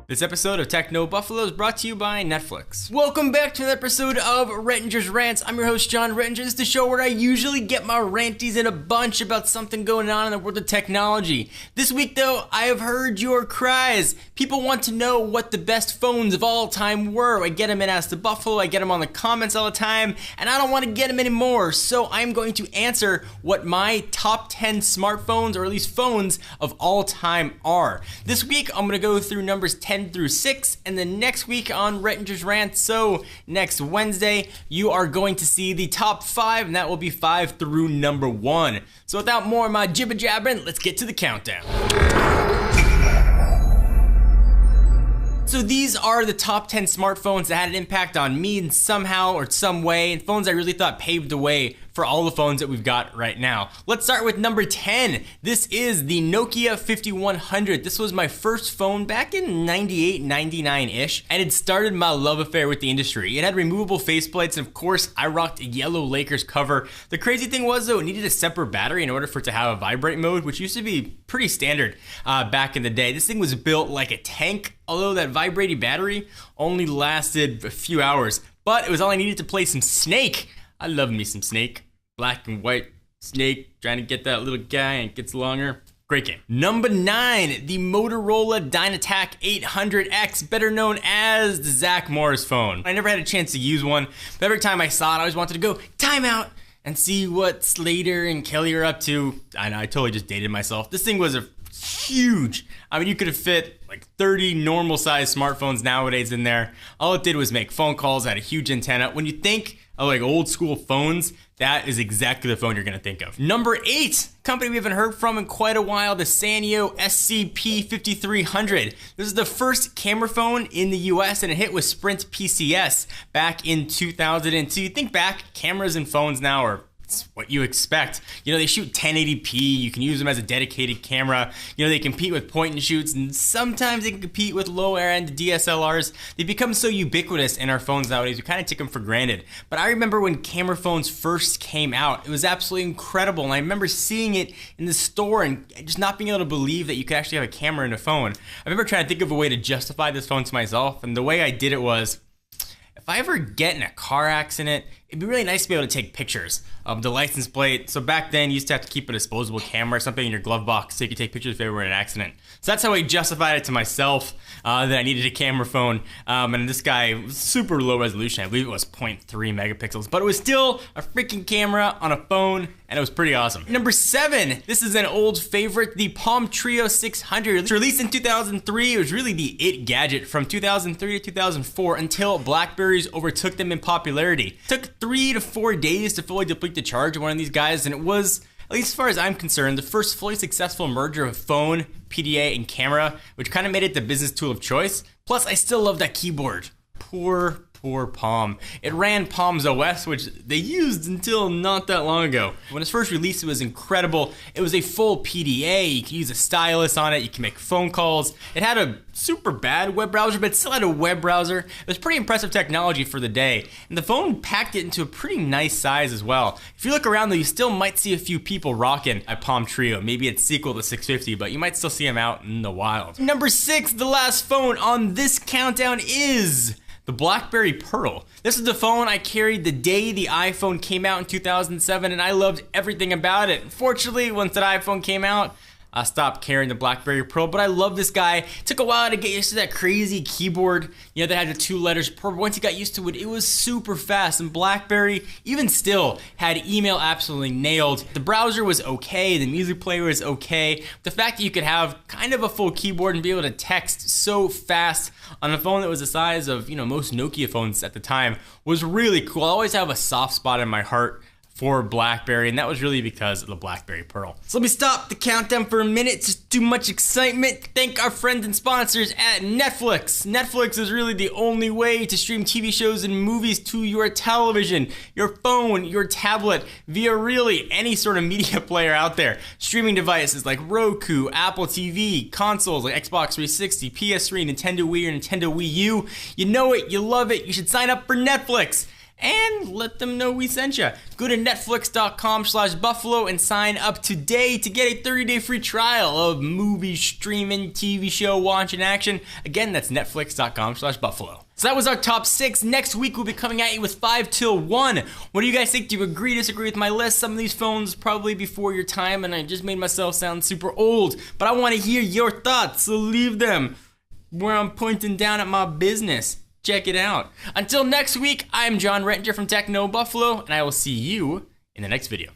This episode of Techno Buffalo is brought to you by Netflix. Welcome back to another episode of Rettinger's Rants. I'm your host, John Rettinger. This is the show where I usually get my ranties in a bunch about something going on in the world of technology. This week, though, I have heard your cries. People want to know what the best phones of all time were. I get them in Ask the Buffalo, I get them on the comments all the time, and I don't want to get them anymore. So I'm going to answer what my top 10 smartphones, or at least phones, of all time are. This week, I'm going to go through numbers 10 through 6, and then next week on Rettinger's Rant, so next Wednesday, you are going to see the top 5, and that will be 5 through number 1. So without more of my jibber jabbering, let's get to the countdown. So these are the top 10 smartphones that had an impact on me in somehow or some way, and phones I really thought paved the way for all the phones that we've got right now. Let's start with number 10. This is the Nokia 5100. This was my first phone back in 98, 99-ish, and it started my love affair with the industry. It had removable faceplates, and of course, I rocked a yellow Lakers cover. The crazy thing was, though, it needed a separate battery in order for it to have a vibrate mode, which used to be pretty standard back in the day. This thing was built like a tank, although that vibrating battery only lasted a few hours, but it was all I needed to play some Snake. I love me some Snake. Black and white Snake, trying to get that little guy, and it gets longer. Great game. Number 9, the Motorola Dynatac 800X, better known as the Zach Morris phone. I never had a chance to use one, but every time I saw it, I always wanted to go timeout and see what Slater and Kelly are up to. I know, I totally just dated myself. This thing was a huge. I mean, you could have fit like 30 normal sized smartphones nowadays in there. All it did was make phone calls, had a huge antenna. When you think of like old school phones, that is exactly the phone you're gonna think of. Number 8, company we haven't heard from in quite a while, the Sanyo SCP-5300. This is the first camera phone in the US, and it hit with Sprint PCS back in 2002. You think back, cameras and phones now are what you expect. You know, they shoot 1080p, you can use them as a dedicated camera. You know, they compete with point and shoots, and sometimes they can compete with lower end DSLRs. They become so ubiquitous in our phones nowadays, we kind of take them for granted. But I remember when camera phones first came out, it was absolutely incredible, and I remember seeing it in the store and just not being able to believe that you could actually have a camera in a phone. I remember trying to think of a way to justify this phone to myself, and the way I did it was, if I ever get in a car accident, it'd be really nice to be able to take pictures of the license plate. So back then, you used to have to keep a disposable camera or something in your glove box so you could take pictures if you were in an accident. So that's how I justified it to myself, that I needed a camera phone. And this guy was super low resolution. I believe it was 0.3 megapixels, but it was still a freaking camera on a phone, and it was pretty awesome. Number 7, this is an old favorite, the Palm Treo 600. It was released in 2003. It was really the it gadget from 2003 to 2004 until BlackBerries overtook them in popularity. It took 3 to 4 days to fully deplete the charge of one of these guys, and it was, at least as far as I'm concerned, the first fully successful merger of phone, PDA, and camera, which kind of made it the business tool of choice. Plus, I still love that keyboard. Poor Palm. It ran Palm's OS, which they used until not that long ago. When it was first released, it was incredible. It was a full PDA. You could use a stylus on it. You can make phone calls. It had a super bad web browser, but it still had a web browser. It was pretty impressive technology for the day. And the phone packed it into a pretty nice size as well. If you look around though, you still might see a few people rocking a Palm Treo. Maybe its sequel to 650, but you might still see them out in the wild. Number 6, the last phone on this countdown is the BlackBerry Pearl. This is the phone I carried the day the iPhone came out in 2007, and I loved everything about it. Unfortunately, once that iPhone came out, I stopped carrying the BlackBerry Pearl, but I love this guy. It took a while to get used to that crazy keyboard, you know, that had the 2 letters per. Once you got used to it, it was super fast, and BlackBerry, even still, had email absolutely nailed. The browser was okay, the music player was okay. The fact that you could have kind of a full keyboard and be able to text so fast on a phone that was the size of, you know, most Nokia phones at the time was really cool. I always have a soft spot in my heart for BlackBerry, and that was really because of the BlackBerry Pearl. So let me stop the countdown for a minute. Just too much excitement. Thank our friends and sponsors at Netflix. Netflix is really the only way to stream TV shows and movies to your television, your phone, your tablet, via really any sort of media player out there. Streaming devices like Roku, Apple TV, consoles like Xbox 360, PS3, Nintendo Wii, or Nintendo Wii U. You know it, you love it, you should sign up for Netflix. and let them know we sent you. Go to netflix.com/buffalo and sign up today to get a 30-day free trial of movie streaming, TV show watching action. Again, that's netflix.com/buffalo. So that was our top 6. Next week, we'll be coming at you with 5 till 1. What do you guys think? Do you agree, disagree with my list? Some of these phones probably before your time, and I just made myself sound super old. But I want to hear your thoughts, so leave them where I'm pointing down at my business. Check it out. Until next week, I'm John Rettinger from Techno Buffalo, and I will see you in the next video.